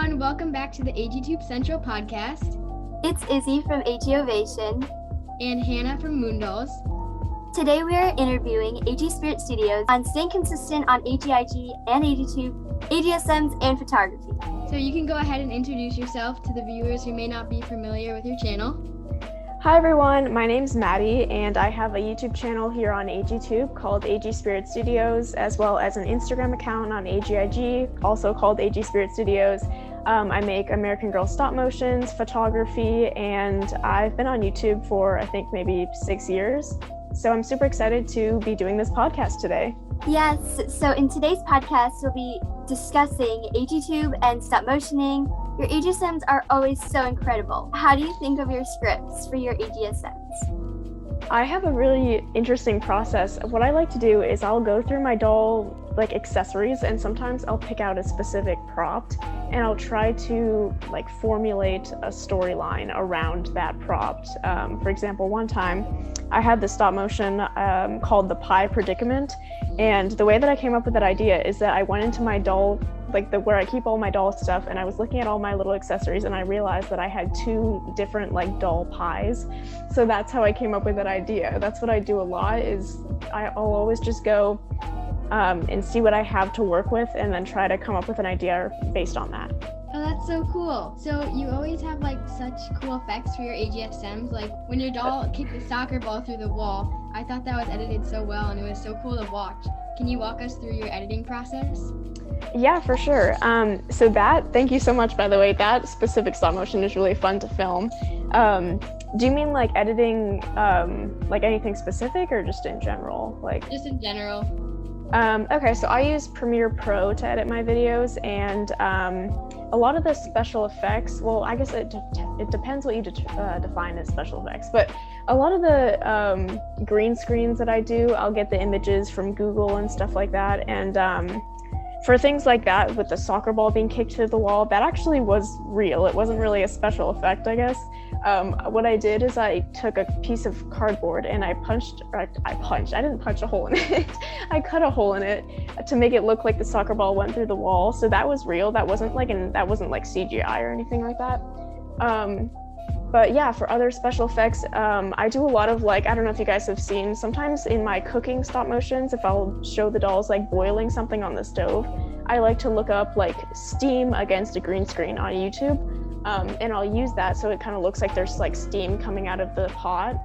everyone, welcome back to the AGTube Central podcast. It's Izzy from AG Ovation. And Hannah from Moondolls. Today we are interviewing AG Spirit Studios on staying consistent on agig and AGTube, agsms, and photography. So you can go ahead and introduce yourself to the viewers who may not be familiar with your channel. Hi everyone, my name's Maddie and I have a YouTube channel here on AGTube called AG Spirit Studios, as well as an Instagram account on agig, also called AG Spirit Studios. I make American Girl stop motions, photography, and I've been on YouTube for I think maybe 6 years. So I'm super excited to be doing this podcast today. Yes, so in today's podcast we'll be discussing AGTube and stop motioning. Your agsms are always so incredible. How do you think of your scripts for your agsms? I have a really interesting process. What I like to do is I'll go through my doll accessories, and sometimes I'll pick out a specific prop and I'll try to formulate a storyline around that prop. For example, one time I had this stop motion called the pie predicament, and the way that I came up with that idea is that I went into my doll, where I keep all my doll stuff, and I was looking at all my little accessories and I realized that I had two different doll pies. So that's how I came up with that idea. That's what I do a lot, is I'll always just go and see what I have to work with and then try to come up with an idea based on that. Oh, that's so cool. So you always have such cool effects for your agsms. When your doll kicked the soccer ball through the wall, I thought that was edited so well and it was so cool to watch. Can you walk us through your editing process? Yeah, for sure. Thank you so much, by the way. That specific stop motion is really fun to film. Do you mean editing anything specific or just in general? Just in general. Okay, so I use Premiere Pro to edit my videos, and a lot of the special effects, well, I guess it depends what you define as special effects, but a lot of the green screens that I do, I'll get the images from Google and stuff like that, and for things like that, with the soccer ball being kicked to the wall, that actually was real. It wasn't really a special effect, I guess. What I did is I took a piece of cardboard and I didn't punch a hole in it. I cut a hole in it to make it look like the soccer ball went through the wall. So that was real. That wasn't CGI or anything like that. But yeah, for other special effects, I do a lot of I don't know if you guys have seen, sometimes in my cooking stop motions, if I'll show the dolls boiling something on the stove, I like to look up steam against a green screen on YouTube, and I'll use that so it kind of looks like there's steam coming out of the pot.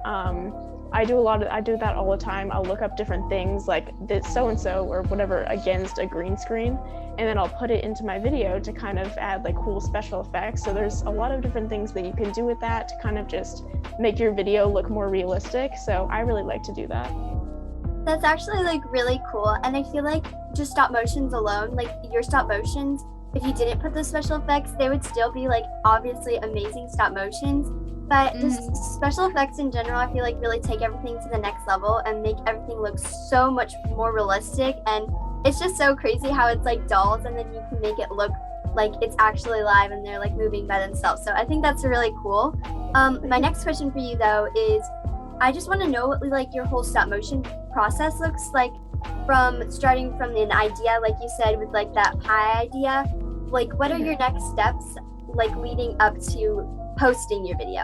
I do that all the time. I'll look up different things this so-and-so or whatever against a green screen, and then I'll put it into my video to kind of add cool special effects. So there's a lot of different things that you can do with that to kind of just make your video look more realistic. So I really like to do that. That's actually really cool, and I feel just stop motions alone, your stop motions, if you didn't put the special effects, they would still be obviously amazing stop motions. But just special effects in general, I feel really take everything to the next level and make everything look so much more realistic. And it's just so crazy how it's dolls, and then you can make it look like it's actually live and they're moving by themselves. So I think that's really cool. My next question for you though is, I just want to know what your whole stop motion process looks like, from starting from an idea, like you said, with that pie idea. What are your next steps leading up to posting your video?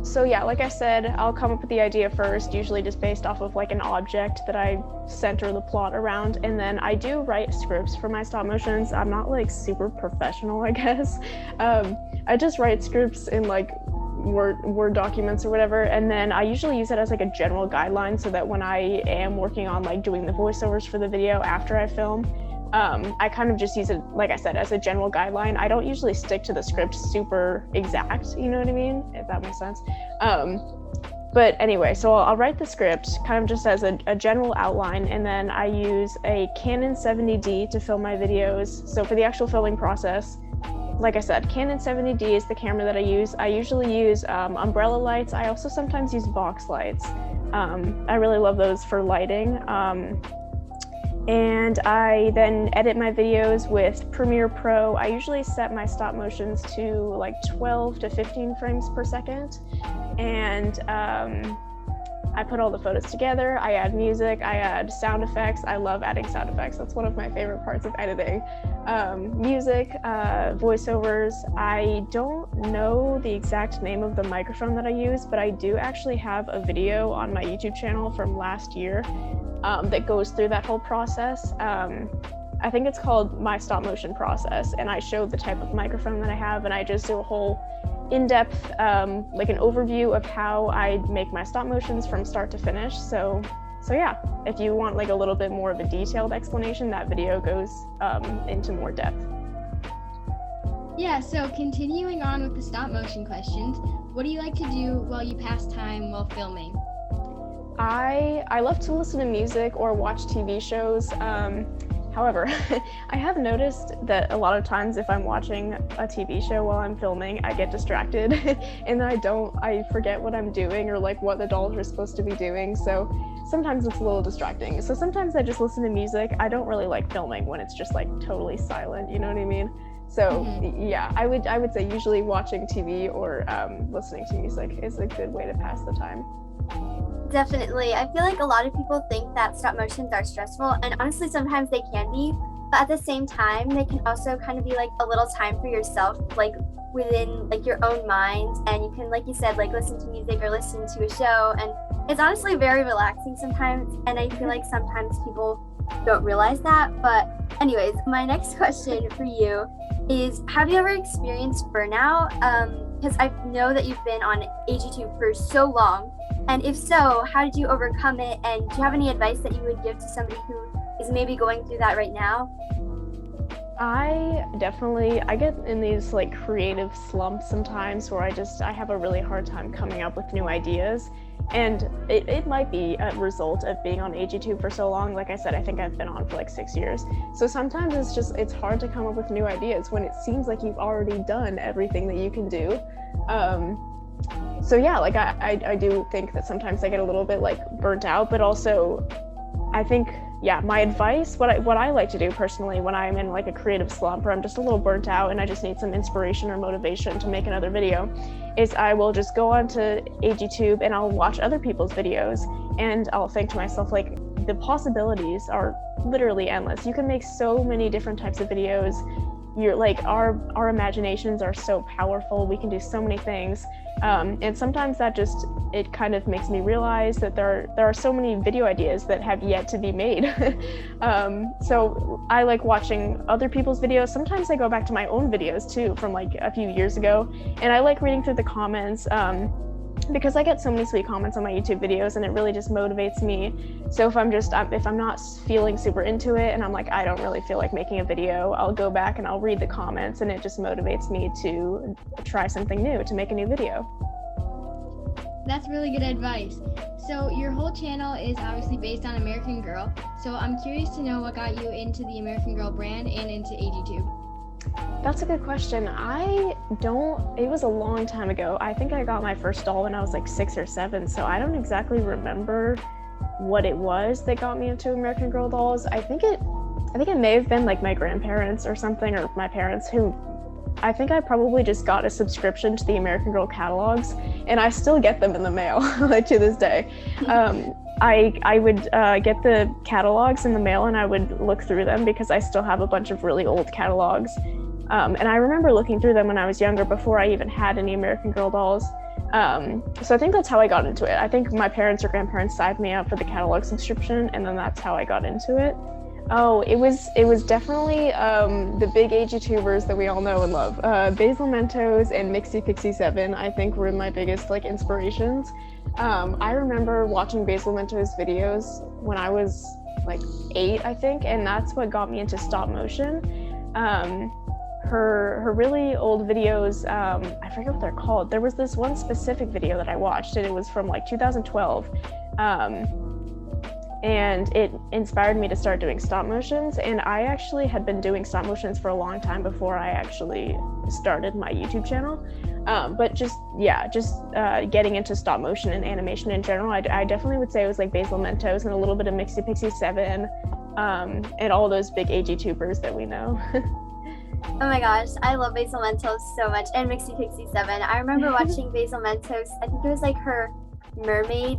So yeah, like I said, I'll come up with the idea first, usually just based off of an object that I center the plot around, and then I do write scripts for my stop motions. I'm not super professional, I guess. I just write scripts in Word documents or whatever, and then I usually use it as a general guideline, so that when I am working on doing the voiceovers for the video after I film, I kind of just use it, like I said, as a general guideline. I don't usually stick to the script super exact, you know what I mean? If that makes sense. But anyway, so I'll write the script kind of just as a general outline, and then I use a Canon 70D to film my videos. So for the actual filming process, like I said, Canon 70D is the camera that I use. I usually use umbrella lights. I also sometimes use box lights. I really love those for lighting. And I then edit my videos with Premiere Pro. I usually set my stop motions to 12 to 15 frames per second. And I put all the photos together, I add music, I add sound effects. I love adding sound effects. That's one of my favorite parts of editing. Music, voiceovers. I don't know the exact name of the microphone that I use, but I do actually have a video on my YouTube channel from last year that goes through that whole process. I think it's called My Stop Motion Process, and I showed the type of microphone that I have, and I just do a whole in-depth, like an overview of how I make my stop motions from start to finish. So yeah, if you want like a little bit more of a detailed explanation, that video goes into more depth. Yeah, so continuing on with the stop motion questions, what do you like to do while you pass time while filming? I love to listen to music or watch TV shows. However, I have noticed that a lot of times if I'm watching a TV show while I'm filming, I get distracted and I forget what I'm doing or like what the dolls are supposed to be doing. So sometimes it's a little distracting. So sometimes I just listen to music. I don't really like filming when it's just like totally silent, you know what I mean? So yeah, I would say usually watching TV or listening to music is a good way to pass the time. Definitely. I feel like a lot of people think that stop motions are stressful, and honestly sometimes they can be, but at the same time they can also kind of be like a little time for yourself, like within like your own mind, and you can, like you said, like listen to music or listen to a show, and it's honestly very relaxing sometimes, and I feel like sometimes people don't realize that. But anyways, my next question for you is, have you ever experienced burnout? Because I know that you've been on AGTube for so long. And if so, how did you overcome it? And do you have any advice that you would give to somebody who is maybe going through that right now? I get in these like creative slumps sometimes where I have a really hard time coming up with new ideas. And it might be a result of being on AGTube for so long. Like I said, I think I've been on for like 6 years. So sometimes it's hard to come up with new ideas when it seems like you've already done everything that you can do. So yeah, like I do think that sometimes I get a little bit like burnt out, but also I think, yeah, my advice, what I like to do personally when I'm in like a creative slump or I'm just a little burnt out and I just need some inspiration or motivation to make another video, is I will just go onto AGTube and I'll watch other people's videos and I'll think to myself, like, the possibilities are literally endless. You can make so many different types of videos. You're like, our imaginations are so powerful. We can do so many things. And sometimes it kind of makes me realize that there are so many video ideas that have yet to be made. So I like watching other people's videos. Sometimes I go back to my own videos too from like a few years ago, and I like reading through the comments. Because I get so many sweet comments on my YouTube videos and it really just motivates me. So if I'm not feeling super into it and I'm like, I don't really feel like making a video, I'll go back and I'll read the comments, and it just motivates me to try something new, to make a new video. That's really good advice. So your whole channel is obviously based on American Girl. So I'm curious to know what got you into the American Girl brand and into AGTube. That's a good question. It was a long time ago. I think I got my first doll when I was like 6 or 7, so I don't exactly remember what it was that got me into American Girl dolls. I think it may have been like my grandparents or something, or my parents, who I think I probably just got a subscription to the American Girl catalogs, and I still get them in the mail like to this day. I would get the catalogs in the mail and I would look through them because I still have a bunch of really old catalogs. And I remember looking through them when I was younger, before I even had any American Girl dolls. So I think that's how I got into it. I think my parents or grandparents signed me up for the catalog subscription, and then that's how I got into it. Oh, it was definitely the big AGTubers that we all know and love. 𝔸𝕠𝕦𝕥 and 𝔸𝕠𝕦𝕥, I think, were my biggest like inspirations. I remember watching 𝔸𝕠𝕦𝕥's videos when I was like 8, I think, and that's what got me into stop motion. Her really old videos, I forget what they're called. There was this one specific video that I watched, and it was from like 2012. And it inspired me to start doing stop motions, and I actually had been doing stop motions for a long time before I actually started my YouTube channel. But just getting into stop motion and animation in general, I definitely would say it was like 𝔸𝕠𝕦𝕥 and a little bit of 𝔸𝕠𝕦𝕥7, and all those big AGTubers that we know. Oh my gosh, I love 𝔸𝕠𝕦𝕥 so much, and 𝔸𝕠𝕦𝕥7. I remember watching 𝔸𝕠𝕦𝕥, I think it was like her mermaid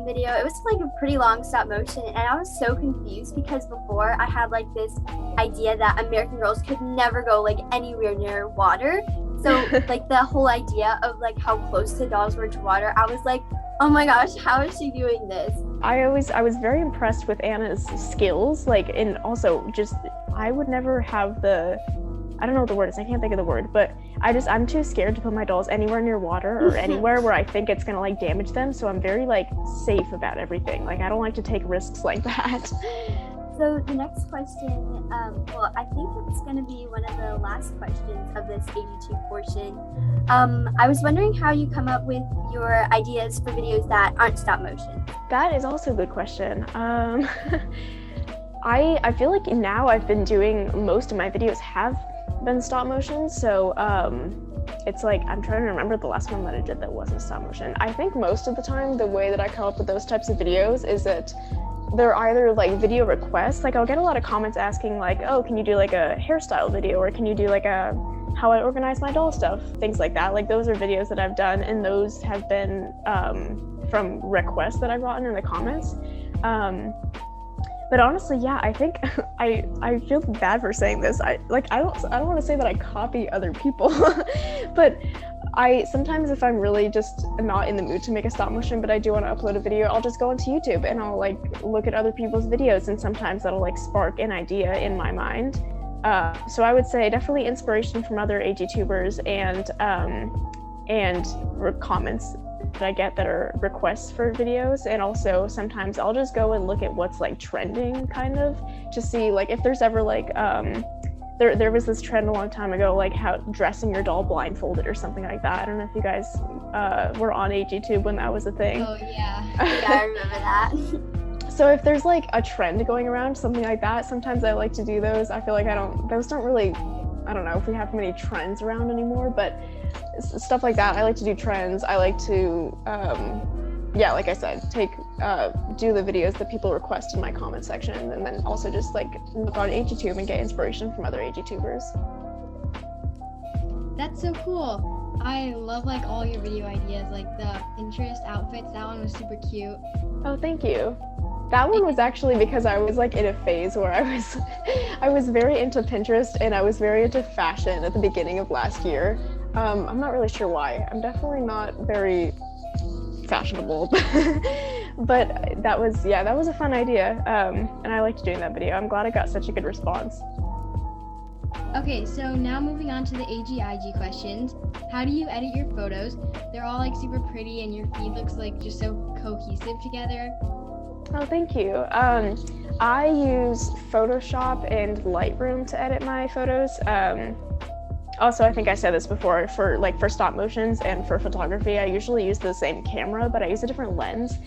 video. It was like a pretty long stop motion, and I was so confused because before I had like this idea that American Girls could never go like anywhere near water. So like the whole idea of like how close the dolls were to water, I was like, oh my gosh, how is she doing this? I was very impressed with Anna's skills, like, and also just, I would never have I don't know what the word is, I can't think of the word, but I'm too scared to put my dolls anywhere near water or anywhere where I think it's gonna like damage them, so I'm very like safe about everything. Like, I don't like to take risks like that. So the next question, well, I think it's gonna be one of the last questions of this AGTube portion. I was wondering how you come up with your ideas for videos that aren't stop motion. That is also a good question. I feel like now I've been doing, most of my videos have been stop motion, so it's like, I'm trying to remember the last one that I did that wasn't stop motion. I think most of the time the way that I come up with those types of videos is that they're either like video requests, like I'll get a lot of comments asking like, oh, can you do like a hairstyle video, or can you do like a how I organize my doll stuff, things like that. Like, those are videos that I've done, and those have been from requests that I've gotten in the comments. But honestly, yeah, I think I feel bad for saying this. I don't want to say that I copy other people, but I sometimes, if I'm really just not in the mood to make a stop motion, but I do want to upload a video, I'll just go onto YouTube and I'll like look at other people's videos, and sometimes that'll like spark an idea in my mind. So I would say definitely inspiration from other AGTubers and comments that I get that are requests for videos, and also sometimes I'll just go and look at what's like trending, kind of, to see like if there's ever like there was this trend a long time ago, like how dressing your doll blindfolded or something like that. I don't know if you guys were on AGTube when that was a thing. Oh yeah. Yeah, I remember that. So if there's like a trend going around, something like that, sometimes I like to do those. I feel like those don't really, I don't know if we have many trends around anymore, but stuff like that. I like to do trends. I like to, yeah, like I said, do the videos that people request in my comment section, and then also just like look on AGTube and get inspiration from other AGTubers. That's so cool. I love like all your video ideas, like the interest outfits. That one was super cute. Oh, thank you. That one was actually because I was like in a phase where I was very into Pinterest, and I was very into fashion at the beginning of last year. I'm not really sure why. I'm definitely not very fashionable, but that was a fun idea, and I liked doing that video. I'm glad I got such a good response. Okay, so now moving on to the AGIG questions. How do you edit your photos? They're all like super pretty, and your feed looks like just so cohesive together. Oh, thank you. I use Photoshop and Lightroom to edit my photos. Also, I think I said this before, for stop motions and for photography, I usually use the same camera, but I use a different lens.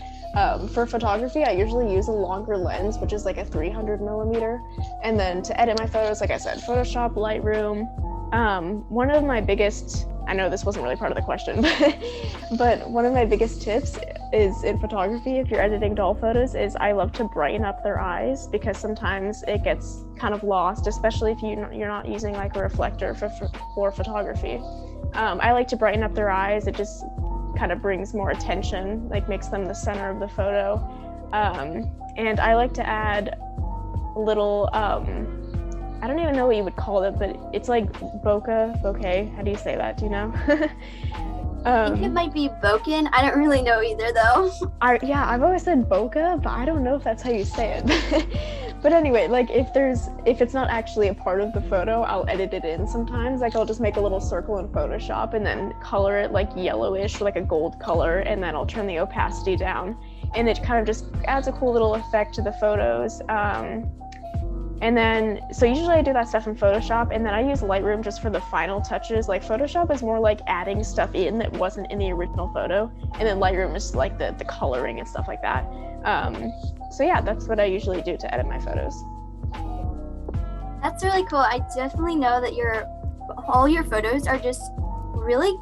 For photography, I usually use a longer lens, which is like a 300mm. And then to edit my photos, like I said, Photoshop, Lightroom. One of my biggest, I know this wasn't really part of the question, but one of my biggest tips is in photography, if you're editing doll photos, is I love to brighten up their eyes, because sometimes it gets kind of lost, especially if you're not using like a reflector for photography. I like to brighten up their eyes. It just kind of brings more attention, like makes them the center of the photo. And I like to add little, I don't even know what you would call it, but it's like bokeh. How do you say that? Do you know? I think it might be bokeh. I don't really know either, though. I've always said bokeh, but I don't know if that's how you say it. But anyway, like if it's not actually a part of the photo, I'll edit it in sometimes. Like I'll just make a little circle in Photoshop and then color it like yellowish, like a gold color, and then I'll turn the opacity down, and it kind of just adds a cool little effect to the photos. And then, so usually I do that stuff in Photoshop, and then I use Lightroom just for the final touches. Like Photoshop is more like adding stuff in that wasn't in the original photo, and then Lightroom is like the coloring and stuff like that. So yeah, that's what I usually do to edit my photos. That's really cool. I definitely know that all your photos are just really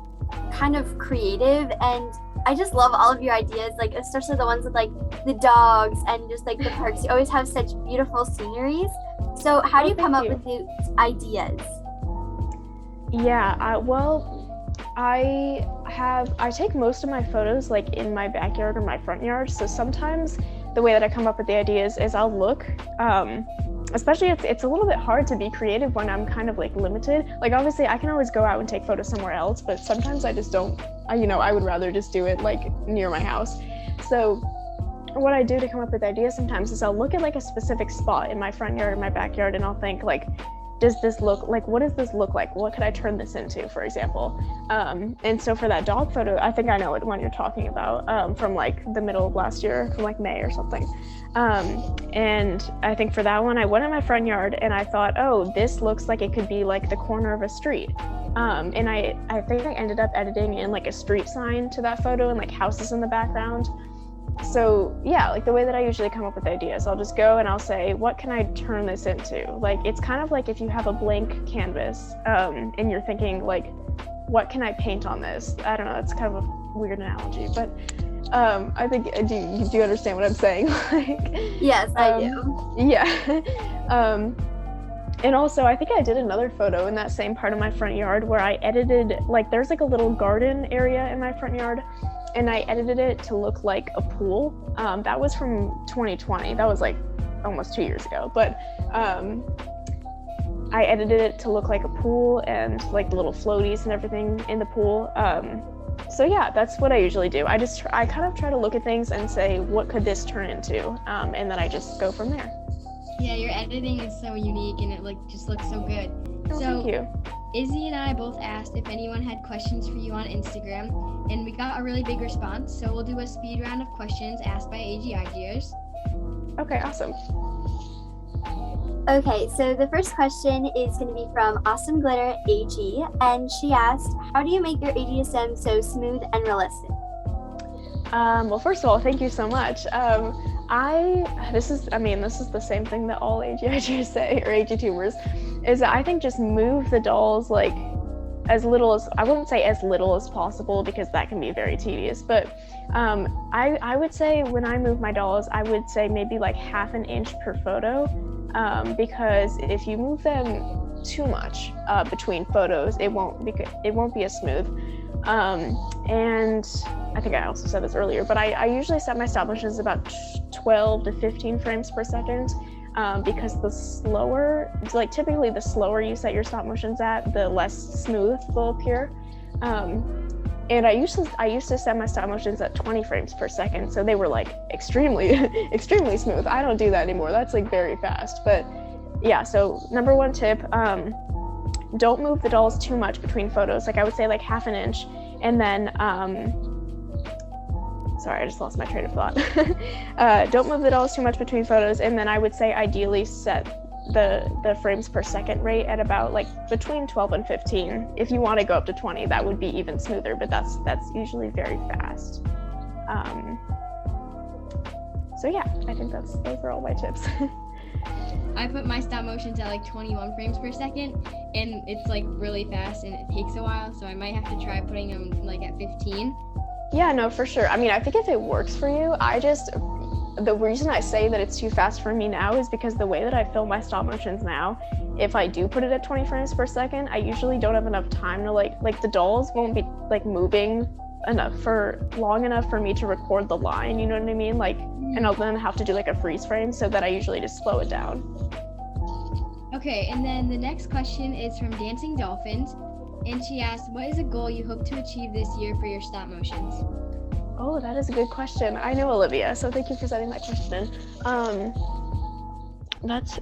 kind of creative, and I just love all of your ideas, like especially the ones with like the dogs and just like the parks. You always have such beautiful sceneries. So how do you come up with these ideas? Yeah, I I take most of my photos like in my backyard or my front yard. So sometimes the way that I come up with the ideas is I'll look, especially if it's a little bit hard to be creative when I'm kind of like limited. Like obviously I can always go out and take photos somewhere else, but sometimes I just don't, I would rather just do it like near my house. So what I do to come up with ideas sometimes is I'll look at like a specific spot in my front yard or my backyard, and I'll think like, does this look like, what does this look like? What could I turn this into, for example? And so for that dog photo, I think I know what one you're talking about, from like the middle of last year, from like May or something. And I think for that one, I went in my front yard and I thought, oh, this looks like it could be like the corner of a street. And I think I ended up editing in like a street sign to that photo and like houses in the background. So yeah, like the way that I usually come up with ideas, I'll just go and I'll say, what can I turn this into? Like, it's kind of like if you have a blank canvas, and you're thinking like, what can I paint on this? I don't know, it's kind of a weird analogy, but I think, do you understand what I'm saying? Like, Yes, I do. Yeah. And also, I think I did another photo in that same part of my front yard where I edited, like, there's like a little garden area in my front yard, and I edited it to look like a pool. That was from 2020. That was like almost 2 years ago. But I edited it to look like a pool and like the little floaties and everything in the pool. So yeah, that's what I usually do. I kind of try to look at things and say, what could this turn into? And then I just go from there. Yeah, your editing is so unique and it like just looks so good. Oh, thank you. Izzy and I both asked if anyone had questions for you on Instagram, and we got a really big response. So we'll do a speed round of questions asked by AGIGers. Okay, awesome. Okay, so the first question is going to be from Awesome Glitter AG, and she asked, how do you make your AGSM so smooth and realistic? Well, first of all, thank you so much. This is the same thing that all AGIGers say, or AGTubers, is that I think just move the dolls like as little as, I wouldn't say as little as possible because that can be very tedious, but I would say when I move my dolls, I would say maybe like half an inch per photo, because if you move them too much between photos, it won't be as smooth. And I think I also said this earlier, but I usually set my stop motions about 12 to 15 frames per second, because the slower, like typically the slower you set your stop motions at, the less smooth they'll appear. And I used to set my stop motions at 20 frames per second, so they were like extremely smooth. I don't do that anymore. That's like very fast. But yeah, so number one tip, don't move the dolls too much between photos. Like I would say like half an inch, and then sorry, I just lost my train of thought. Don't move the dolls too much between photos, and then I would say ideally set the frames per second rate at about like between 12 and 15. If you want to go up to 20, that would be even smoother, but that's usually very fast. So yeah, I think those are all my tips. I put my stop motions at like 21 frames per second, and it's like really fast and it takes a while, so I might have to try putting them like at 15. Yeah, no, for sure. I mean, I think if it works for you, the reason I say that it's too fast for me now is because the way that I film my stop motions now, if I do put it at 20 frames per second, I usually don't have enough time to like the dolls won't be like moving long enough for me to record the line, you know what I mean? Like, and I'll then have to do like a freeze frame, so that I usually just slow it down. Okay, and then the next question is from Dancing Dolphins, and she asked, what is a goal you hope to achieve this year for your stop motions? Oh, that is a good question. I know Olivia, so thank you for setting that question.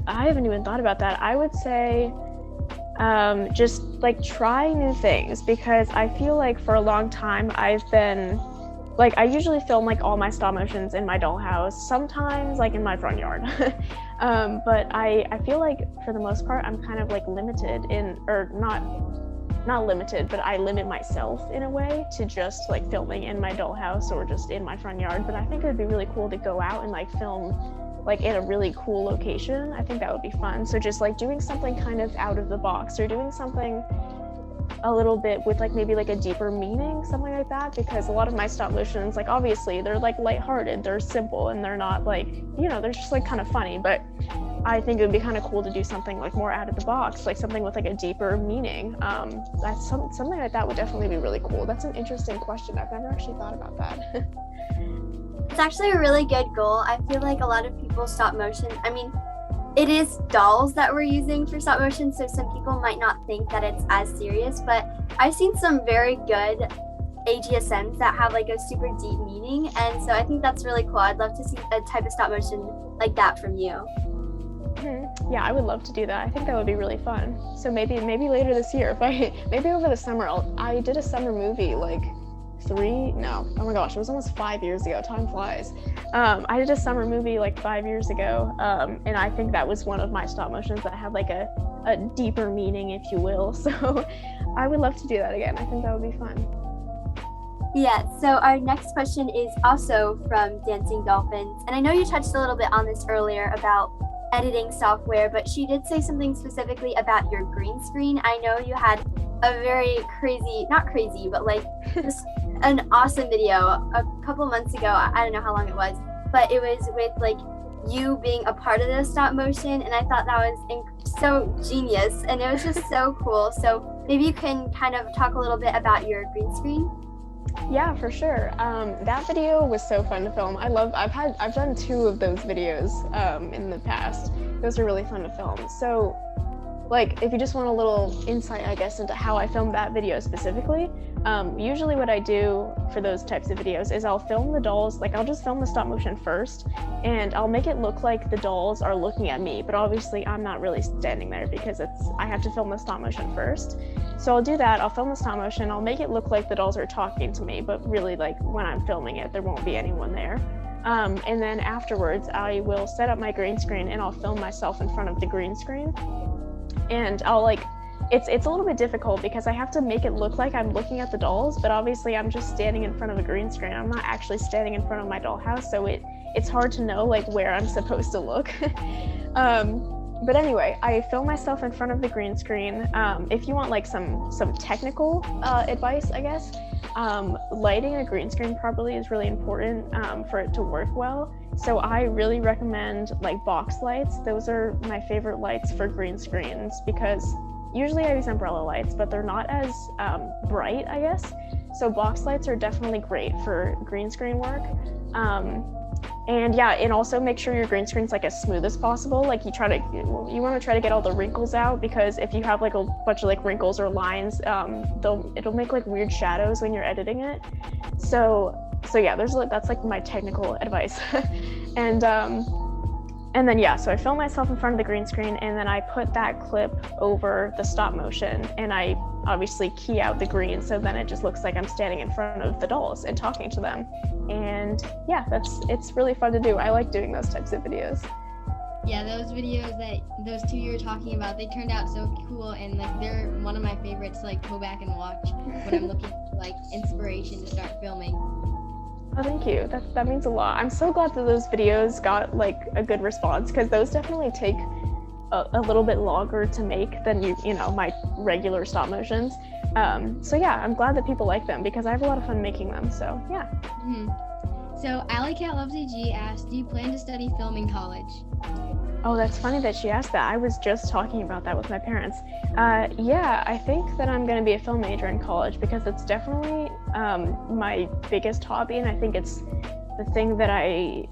I haven't even thought about that. I would say just like try new things, because I feel like for a long time I've been like, I usually film like all my stop motions in my dollhouse, sometimes like in my front yard. But I feel like for the most part I'm kind of like limited not limited, but I limit myself in a way to just like filming in my dollhouse or just in my front yard. But I think it would be really cool to go out and like film like in a really cool location. I think that would be fun. So just like doing something kind of out of the box, or doing something a little bit with like maybe like a deeper meaning, something like that, because a lot of my stop motions, like obviously they're like lighthearted, they're simple, and they're not like, you know, they're just like kind of funny, but I think it would be kind of cool to do something like more out of the box, like something with like a deeper meaning. That's something like that would definitely be really cool. That's an interesting question. I've never actually thought about that. It's actually a really good goal. I feel like a lot of people stop motion. I mean, it is dolls that we're using for stop motion, so some people might not think that it's as serious, but I've seen some very good AGSMs that have like a super deep meaning, and so I think that's really cool. I'd love to see a type of stop motion like that from you. Yeah, I would love to do that. I think that would be really fun. So maybe later this year, maybe over the summer. I did a summer movie like oh my gosh, it was almost 5 years ago. Time flies. I did a summer movie like 5 years ago, and I think that was one of my stop motions that had like a deeper meaning, if you will. So I would love to do that again. I think that would be fun. Yeah, so our next question is also from Dancing Dolphins, and I know you touched a little bit on this earlier about editing software, but she did say something specifically about your green screen. I know you had a very not crazy, but like just an awesome video a couple months ago. I don't know how long it was, but it was with like you being a part of the stop motion, and I thought that was so genius, and it was just so cool. So maybe you can kind of talk a little bit about your green screen. Yeah, for sure. That video was so fun to film. I've done 2 of those videos in the past. Those are really fun to film. So like, if you just want a little insight, I guess, into how I filmed that video specifically, usually what I do for those types of videos is I'll film the dolls, like I'll just film the stop motion first, and I'll make it look like the dolls are looking at me, but obviously I'm not really standing there because I have to film the stop motion first. So I'll do that, I'll film the stop motion, I'll make it look like the dolls are talking to me, but really like when I'm filming it, there won't be anyone there. And then afterwards, I will set up my green screen and I'll film myself in front of the green screen. And I'll like, it's a little bit difficult because I have to make it look like I'm looking at the dolls, but obviously I'm just standing in front of a green screen. I'm not actually standing in front of my dollhouse, so it's hard to know like where I'm supposed to look. But anyway, I film myself in front of the green screen. If you want like some technical advice, I guess, lighting a green screen properly is really important for it to work well. So I really recommend like box lights. Those are my favorite lights for green screens because usually I use umbrella lights, but they're not as bright, I guess. So box lights are definitely great for green screen work. And yeah, and also make sure your green screen's like as smooth as possible. Like you want to try to get all the wrinkles out, because if you have like a bunch of like wrinkles or lines, it'll make like weird shadows when you're editing it. So yeah, that's like my technical advice. And then yeah, so I film myself in front of the green screen, and then I put that clip over the stop motion, and I obviously key out the green, so then it just looks like I'm standing in front of the dolls and talking to them. And yeah, it's really fun to do. I like doing those types of videos. Yeah, those videos those 2 you were talking about, they turned out so cool, and like they're one of my favorites to like go back and watch when I'm looking for like inspiration to start filming. Oh, thank you. That means a lot. I'm so glad that those videos got like a good response, because those definitely take a little bit longer to make than you know my regular stop motions. So yeah, I'm glad that people like them because I have a lot of fun making them. So yeah. So Alley Cat Loves AG asked, do you plan to study film in college? Oh, that's funny that she asked that. I was just talking about that with my parents. Yeah, I think that I'm going to be a film major in college because it's definitely my biggest hobby, and I think it's the thing that I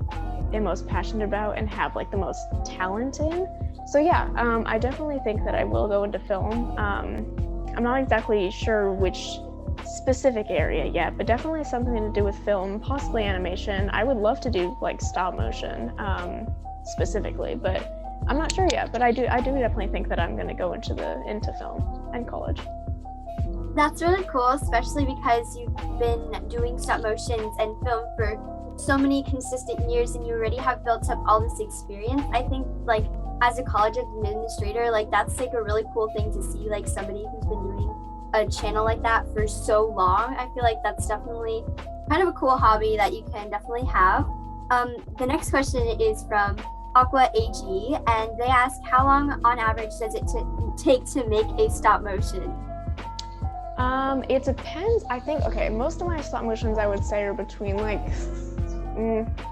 am most passionate about and have like the most talent in. So yeah, I definitely think that I will go into film. I'm not exactly sure which specific area yet, but definitely something to do with film, possibly animation. I would love to do like stop motion specifically, but I'm not sure yet. But I do definitely think that I'm going to go into film in college. That's really cool, especially because you've been doing stop motions and film for so many consistent years, and you already have built up all this experience. I think like as a college administrator, like that's like a really cool thing to see, like somebody who's been doing a channel like that for so long. I feel like that's definitely kind of a cool hobby that you can definitely have. The next question is from Aqua AG, and they ask, how long on average does it take to make a stop motion? It depends. I think, okay, most of my stop motions I would say are between like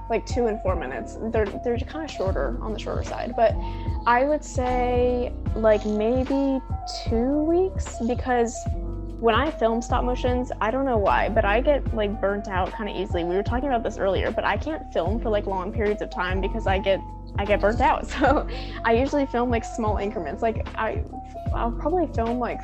like 2 and 4 minutes. They're kind of shorter, on the shorter side, but I would say like maybe 2 weeks, because when I film stop motions, I don't know why, but I get like burnt out kind of easily. We were talking about this earlier, but I can't film for like long periods of time because I get burnt out. So I usually film like small increments. Like I'll probably film like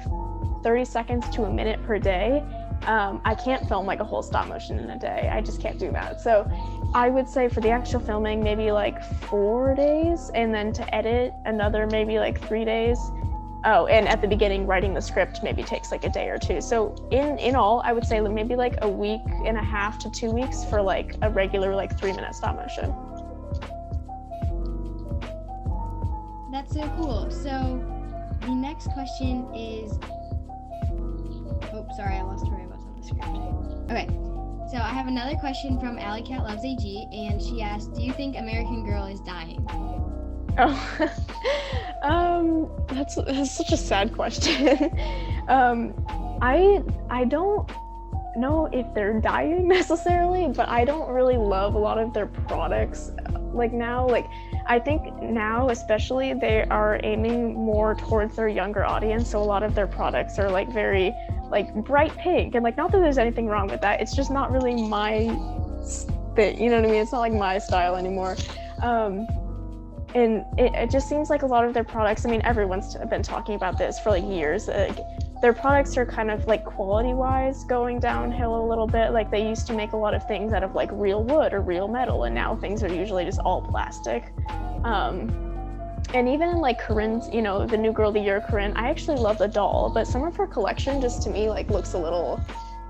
30 seconds to a minute per day. I can't film like a whole stop motion in a day. I just can't do that. So I would say for the actual filming, maybe like 4 days, and then to edit another maybe like 3 days. Oh, and at the beginning, writing the script maybe takes like a day or 2. So in all, I would say maybe like a week and a half to 2 weeks for like a regular like 3-minute stop motion. That's so cool. So the next question is, oh, sorry, I lost where I was on the script. Okay, so I have another question from Alley Cat Loves AG, and she asked, do you think American Girl is dying? Oh, that's such a sad question. I don't know if they're dying necessarily, but I don't really love a lot of their products. Like now, like I think now especially they are aiming more towards their younger audience, so a lot of their products are like very like bright pink, and like not that there's anything wrong with that, it's just not really my thing, you know what I mean? It's not like my style anymore. And it just seems like a lot of their products, I mean, everyone's been talking about this for like years. Their products are kind of like quality-wise going downhill a little bit. Like they used to make a lot of things out of like real wood or real metal, and now things are usually just all plastic. And even in like Corinne's, you know, the new Girl of the Year Corinne, I actually love the doll, but some of her collection just to me like looks a little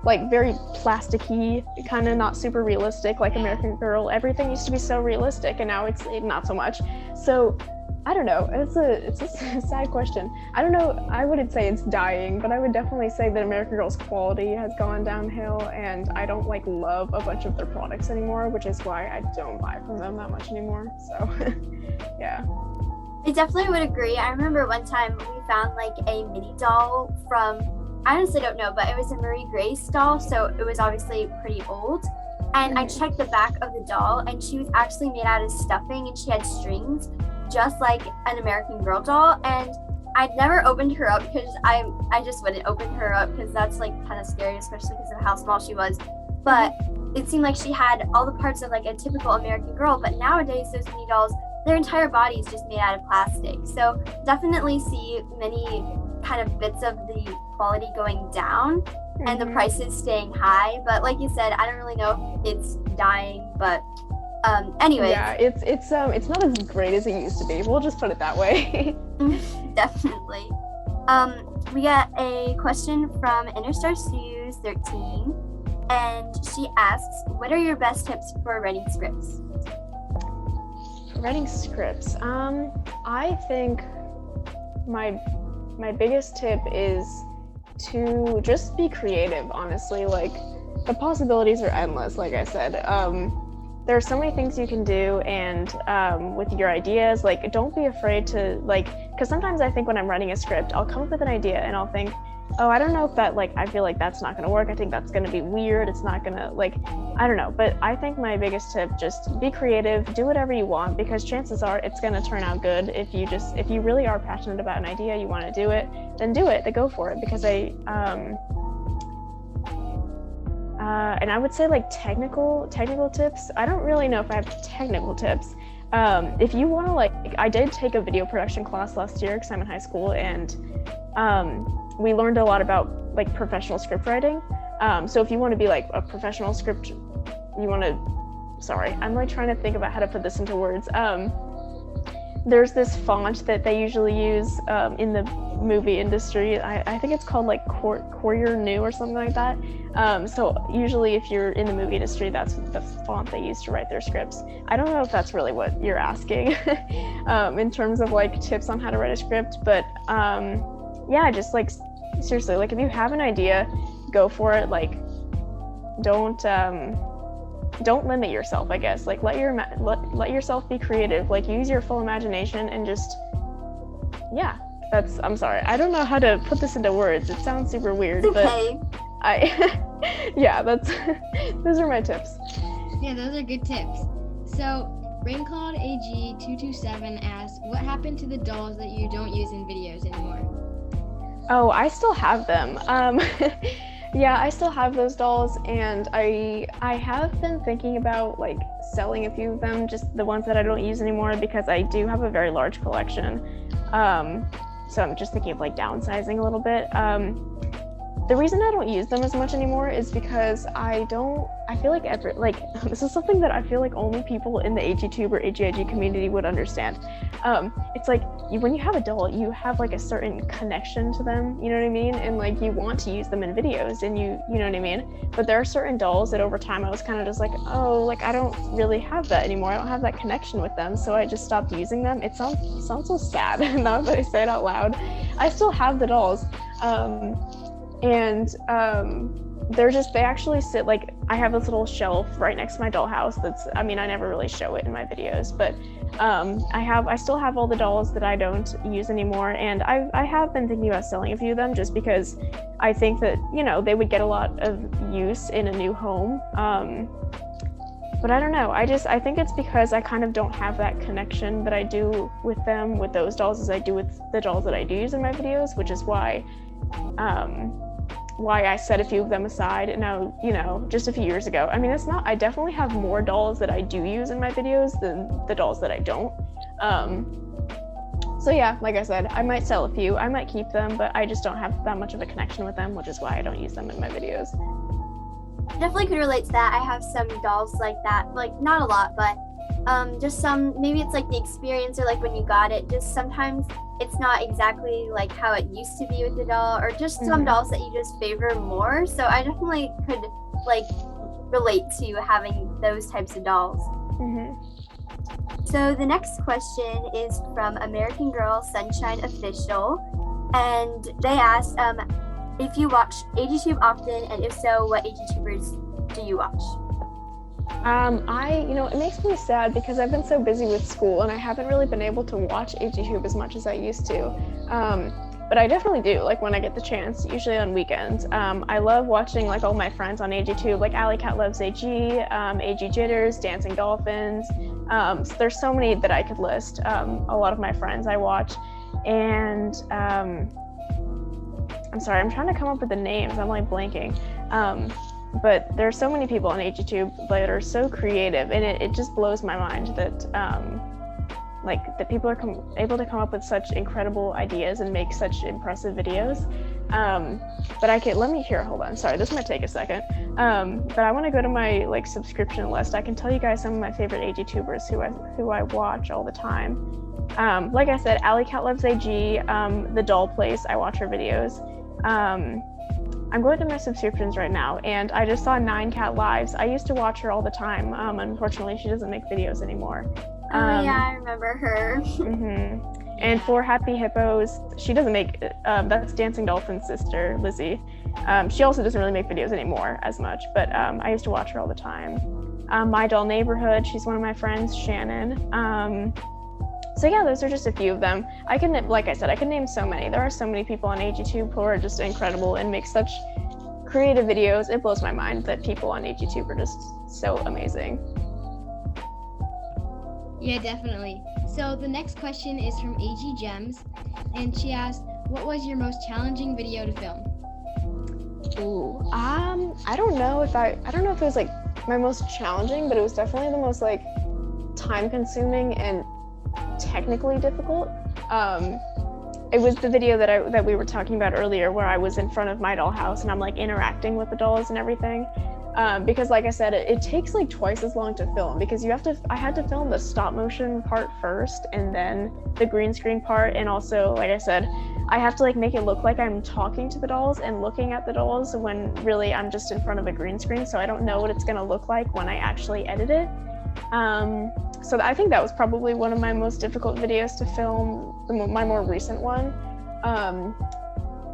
like very plasticky, kind of not super realistic like American Girl. Everything used to be so realistic, and now it's not so much. So I don't know, it's a sad question. I don't know, I wouldn't say it's dying, but I would definitely say that American Girl's quality has gone downhill, and I don't like love a bunch of their products anymore, which is why I don't buy from them that much anymore. So yeah. I definitely would agree. I remember one time we found like a mini doll from, I honestly don't know, but it was a Marie Grace doll, so it was obviously pretty old. And I checked the back of the doll, and she was actually made out of stuffing, and she had strings, just like an American Girl doll. And I'd never opened her up because I just wouldn't open her up because that's like kind of scary, especially because of how small she was. But it seemed like she had all the parts of like a typical American Girl. But nowadays, those mini dolls, their entire body is just made out of plastic. So definitely see many kind of bits of the quality going down and the prices staying high. But like you said, I don't really know if it's dying, but anyway. Yeah, it's not as great as it used to be. We'll just put it that way. Definitely. We got a question from Interstar Studios 13, and she asks, what are your best tips for writing scripts? Writing scripts, I think my biggest tip is to just be creative, honestly. Like the possibilities are endless, like I said. There are so many things you can do, and with your ideas, like don't be afraid to like, because sometimes I think when I'm writing a script, I'll come up with an idea and I'll think, oh, I don't know if that, like, I feel like that's not gonna work. I think that's gonna be weird. It's not gonna, like, I don't know. But I think my biggest tip, just be creative, do whatever you want, because chances are it's gonna turn out good. If you really are passionate about an idea, you wanna do it, then go for it. Because and I would say like technical tips. I don't really know if I have technical tips. If you want to, like, I did take a video production class last year because I'm in high school, and we learned a lot about like professional script writing. So if you want to be like a professional script, I'm like trying to think about how to put this into words. There's this font that they usually use in the movie industry. I think it's called like Courier New or something like that. So usually if you're in the movie industry, that's the font they use to write their scripts. I don't know if that's really what you're asking in terms of like tips on how to write a script, but yeah, just like seriously, like if you have an idea, go for it. Like don't limit yourself, I guess. Like let yourself be creative. Like use your full imagination and just, yeah. I'm sorry, I don't know how to put this into words. It sounds super weird, it's okay. but yeah, those are my tips. Yeah, those are good tips. So, Raincloud AG227 asks, what happened to the dolls that you don't use in videos anymore? Oh, I still have them. Yeah, I still have those dolls, and I have been thinking about like selling a few of them, just the ones that I don't use anymore, because I do have a very large collection. So I'm just thinking of like downsizing a little bit. The reason I don't use them as much anymore is because I feel like this is something that I feel like only people in the AGTube or AGIG community would understand. It's like when you have a doll, you have like a certain connection to them, you know what I mean? And like you want to use them in videos and you know what I mean? But there are certain dolls that over time I was kind of just like, oh, like I don't really have that anymore. I don't have that connection with them. So I just stopped using them. It sounds so sad now that I say it out loud. I still have the dolls. They actually sit, like, I have this little shelf right next to my dollhouse I never really show it in my videos, but I still have all the dolls that I don't use anymore, and I have been thinking about selling a few of them just because I think that, they would get a lot of use in a new home. But I don't know, I think it's because I kind of don't have that connection that I do with them, with those dolls, as I do with the dolls that I do use in my videos, which is why I set a few of them aside. And now, just a few years ago, I definitely have more dolls that I do use in my videos than the dolls that I don't. So yeah, like I said, I might sell a few, I might keep them, but I just don't have that much of a connection with them, which is why I don't use them in my videos. I definitely could relate to that. I have some dolls like that, like not a lot, but just some, maybe it's like the experience or like when you got it, just sometimes it's not exactly like how it used to be with the doll, or just some dolls that you just favor more. So I definitely could like relate to having those types of dolls. So the next question is from American Girl Sunshine Official, and they asked if you watch AGTube often, and if so, what AGTubers do you watch? It makes me sad because I've been so busy with school and I haven't really been able to watch AGTube as much as I used to. But I definitely do, like when I get the chance, usually on weekends. I love watching like all my friends on AGTube, like Alley Cat Loves AG, AG Jitters, Dancing Dolphins. So there's so many that I could list. A lot of my friends I watch, and I'm sorry, I'm trying to come up with the names. I'm like blanking. But there are so many people on AGTube that are so creative, and it just blows my mind that that people are able to come up with such incredible ideas and make such impressive videos. But hold on, sorry, this might take a second. But I want to go to my like subscription list. I can tell you guys some of my favorite AGTubers who I watch all the time. Like I said, Alley Cat Loves AG, The Doll Place, I watch her videos. I'm going through my subscriptions right now, and I just saw 9Cat Lives. I used to watch her all the time. Unfortunately, she doesn't make videos anymore. Yeah, I remember her. And 4 Happy Hippos, she doesn't make, that's Dancing Dolphin's sister, Lizzie. She also doesn't really make videos anymore as much, but I used to watch her all the time. My Doll Neighborhood, she's one of my friends, Shannon. So yeah, those are just a few of them. Like I said, I can name so many. There are so many people on AGTube who are just incredible and make such creative videos. It blows my mind that people on AGTube are just so amazing. Yeah, definitely. So the next question is from agsms, and she asked, what was your most challenging video to film? Ooh, I don't know if it was like my most challenging, but it was definitely the most like time-consuming and technically difficult. It was the video that we were talking about earlier, where I was in front of my dollhouse and I'm like interacting with the dolls and everything. Because like I said, it takes like twice as long to film, because I had to film the stop motion part first and then the green screen part, and also, like I said, I have to like make it look like I'm talking to the dolls and looking at the dolls when really I'm just in front of a green screen, so I don't know what it's gonna look like when I actually edit it. So I think that was probably one of my most difficult videos to film, my more recent one.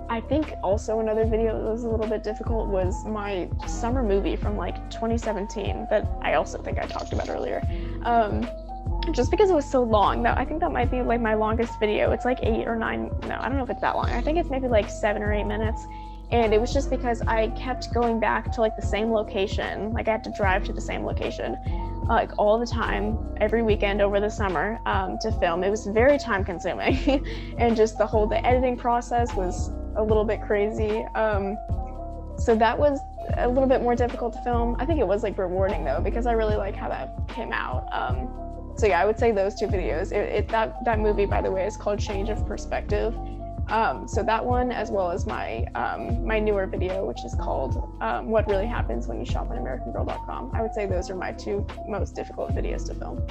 I think also another video that was a little bit difficult was my summer movie from like 2017 that I also think I talked about earlier. Just because it was so long. I think that might be like my longest video. It's like 8 or 9, no, I don't know if it's that long. I think it's maybe like 7 or 8 minutes. And it was just because I kept going back to like the same location. Like I had to drive to the same location like all the time, every weekend over the summer to film. It was very time consuming and just the editing process was a little bit crazy. So that was a little bit more difficult to film. I think it was like rewarding though, because I really like how that came out. So yeah, I would say those two videos. That movie, by the way, is called Change of Perspective. So that one, as well as my newer video, which is called What Really Happens When You Shop on AmericanGirl.com. I would say those are my two most difficult videos to film.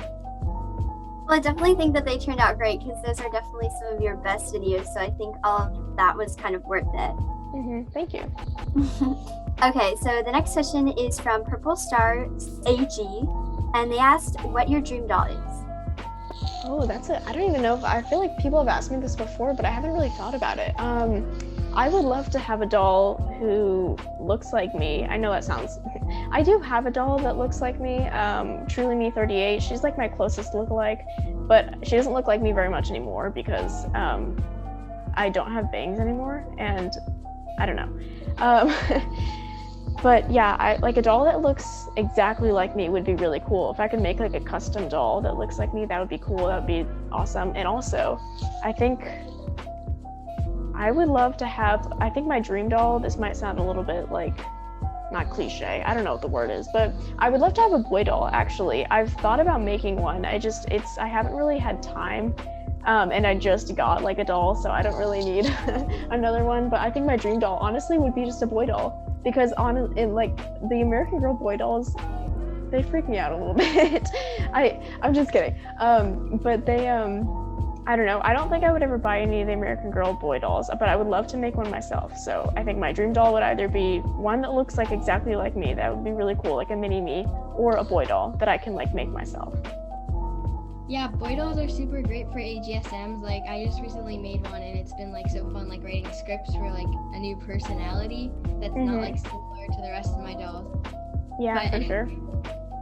Well, I definitely think that they turned out great because those are definitely some of your best videos. So I think all of that was kind of worth it. Thank you. Okay, so the next question is from Purple Star AG, and they asked what your dream doll is. Oh, I don't even know if, I feel like people have asked me this before, but I haven't really thought about it. I would love to have a doll who looks like me. I know that sounds, I do have a doll that looks like me, Truly Me 38. She's like my closest lookalike, but she doesn't look like me very much anymore because I don't have bangs anymore, and I don't know. But yeah, I like a doll that looks exactly like me would be really cool. If I could make like a custom doll that looks like me, that would be cool. That would be awesome. And also, I think I would love to have, I think my dream doll, this might sound a little bit like, not cliche, I don't know what the word is, but I would love to have a boy doll, actually. I've thought about making one. I haven't really had time. And I just got like a doll, so I don't really need another one. But I think my dream doll, honestly, would be just a boy doll. Because in like the American Girl boy dolls, they freak me out a little bit. I'm just kidding. But they, I don't know. I don't think I would ever buy any of the American Girl boy dolls, but I would love to make one myself. So I think my dream doll would either be one that looks like exactly like me, that would be really cool, like a mini me, or a boy doll that I can like make myself. Yeah, boy dolls are super great for AGSMs. Like, I just recently made one, and it's been like so fun, like writing scripts for like a new personality that's not like similar to the rest of my dolls. Yeah, for sure.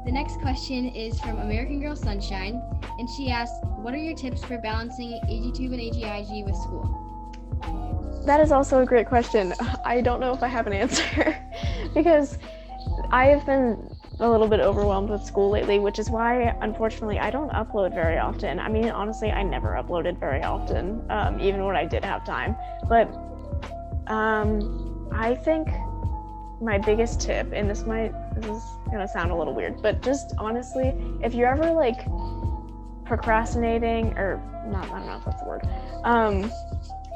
The next question is from American Girl Sunshine, and she asked, "What are your tips for balancing AGTube and agig with school?" That is also a great question. I don't know if I have an answer because I have been a little bit overwhelmed with school lately, which is why, unfortunately, I don't upload very often. I mean, honestly, I never uploaded very often, even when I did have time. But I think my biggest tip, and this is gonna sound a little weird, but just honestly, if you're ever like procrastinating, or not, I don't know if that's the word,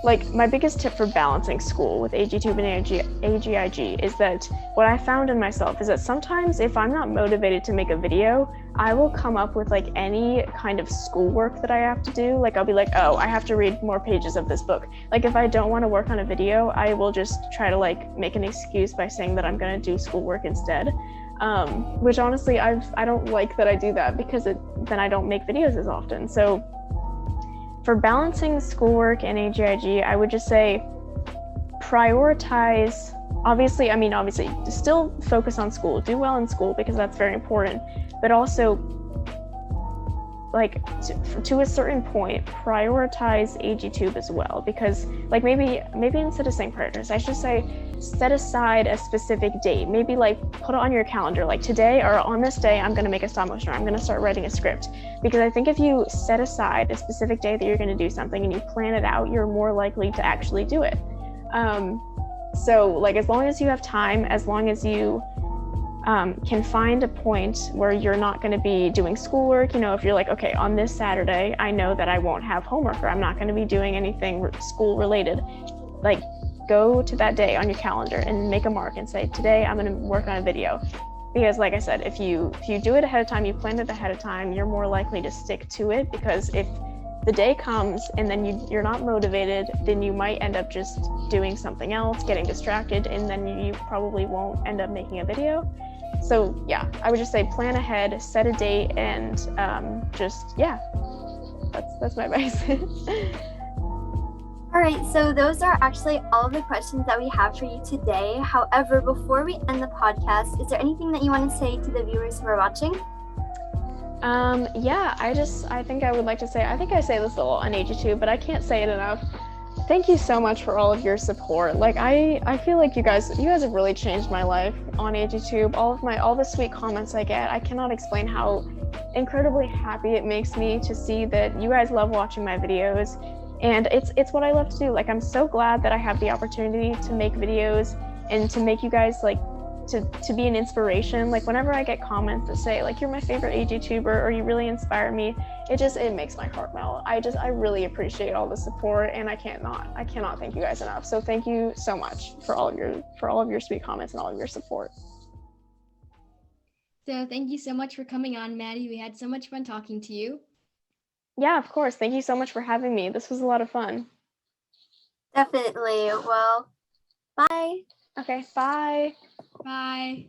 like my biggest tip for balancing school with AGTube and agig is that what I found in myself is that sometimes if I'm not motivated to make a video, I will come up with like any kind of schoolwork that I have to do. Like I'll be like, oh, I have to read more pages of this book. Like if I don't want to work on a video, I will just try to like make an excuse by saying that I'm going to do schoolwork instead. Which honestly, I don't like that I do that, because then I don't make videos as often. So for balancing schoolwork and agig, I would just say prioritize, obviously, still focus on school, do well in school because that's very important, but also like to a certain point, prioritize AGTube as well, because like maybe instead of saying prioritize, I should say set aside a specific date. Maybe like put it on your calendar, like today or on this day I'm going to make a stop motion, or I'm going to start writing a script. Because I think if you set aside a specific day that you're going to do something and you plan it out, you're more likely to actually do it. So like as long as you have time, as long as you can find a point where you're not going to be doing schoolwork, if you're like, okay, on this Saturday, I know that I won't have homework or I'm not going to be doing anything school related, like go to that day on your calendar and make a mark and say, today I'm going to work on a video. Because like I said, if you do it ahead of time, you plan it ahead of time, you're more likely to stick to it, because if the day comes and then you're not motivated, then you might end up just doing something else, getting distracted, and then you probably won't end up making a video. So yeah, I would just say plan ahead, set a date, and that's my advice. All right, so those are actually all of the questions that we have for you today. However, before we end the podcast, is there anything that you want to say to the viewers who are watching? I think I would like to say, I think I say this a lot on AGTube, but I can't say it enough. thank you so much for all of your support. Like I feel like you guys have really changed my life on AGTube. All the sweet comments I get, I cannot explain how incredibly happy it makes me to see that you guys love watching my videos, and it's what I love to do. Like, I'm so glad that I have the opportunity to make videos and to make you guys like to be an inspiration. Like, whenever I get comments that say like, you're my favorite AGTuber or you really inspire me, it makes my heart melt. I really appreciate all the support, and I cannot thank you guys enough. So thank you so much for all of your sweet comments and all of your support. So thank you so much for coming on, Maddie. We had so much fun talking to you. Yeah, of course. Thank you so much for having me. This was a lot of fun. Definitely. Well, bye. Okay, bye. Bye.